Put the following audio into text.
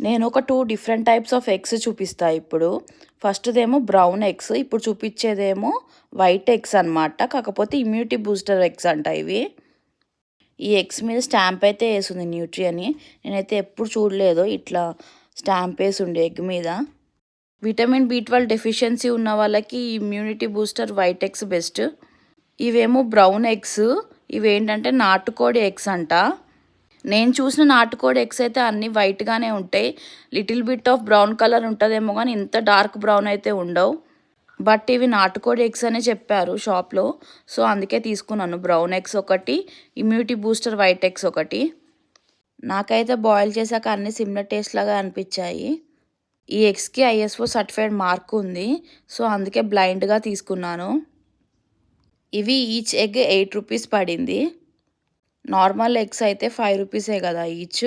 నేను ఒక 2 different types of eggs చూపిస్తా ఇప్పుడు. ఫస్ట్‌దేమో బ్రౌన్ ఎగ్స్. ఇప్పుడు చూపిచ్చేదేమో వైట్ ఎగ్స్ అనమాట. కాకపోతే ఇమ్యూనిటీ బూస్టర్ ఎగ్స్ అంట ఇవి. ఈ ఎగ్స్ మీద స్టాంప్ అయితే ఏసుంది న్యూట్రి అని. నేనైతే ఎప్పుడు చూడలేదు ఇట్లా స్టాంప్ ఏసుండే ఎగ్ మీద. విటమిన్ బి12 డెఫిషియన్సీ ఉన్న వాళ్ళకి immunity booster white eggs best. ఇవేమో బ్రౌన్ ఎగ్స్. ఇవేంటంటే నాటుకోడి ఎగ్స్ అంట. నేను చూసిన నాటుకోడి ఎగ్స్ అయితే అన్నీ వైట్‌గానే ఉంటాయి. Little bit of brown colour ఉంటదేమో గానీ ఇంత డార్క్ బ్రౌన్ అయితే ఉండవు. బట్ ఇవి నాటుకోడి ఎగ్స్ అనే చెప్పారు షాప్‌లో. సో, అందుకే తీసుకున్నాను. బ్రౌన్ ఎగ్స్ ఒకటి, ఇమ్యూనిటీ బూస్టర్ వైట్ ఎగ్స్ ఒకటి. నాకైతే బాయిల్ చేశాక అన్నీ సిమిలర్ టేస్ట్ లాగా అనిపిచ్చాయి. ఈ ఎగ్స్‌కి ఐఎస్ఓ సర్టిఫైడ్ మార్క్ ఉంది. సో, అందుకే బ్లైండ్‌గా తీసుకున్నాను. ఇవి ఈచ్ ఎగ్ 8 రూపీస్ పడింది. నార్మల్ ఎగ్స్ అయితే 5 రూపీసే కదా ఈచ్.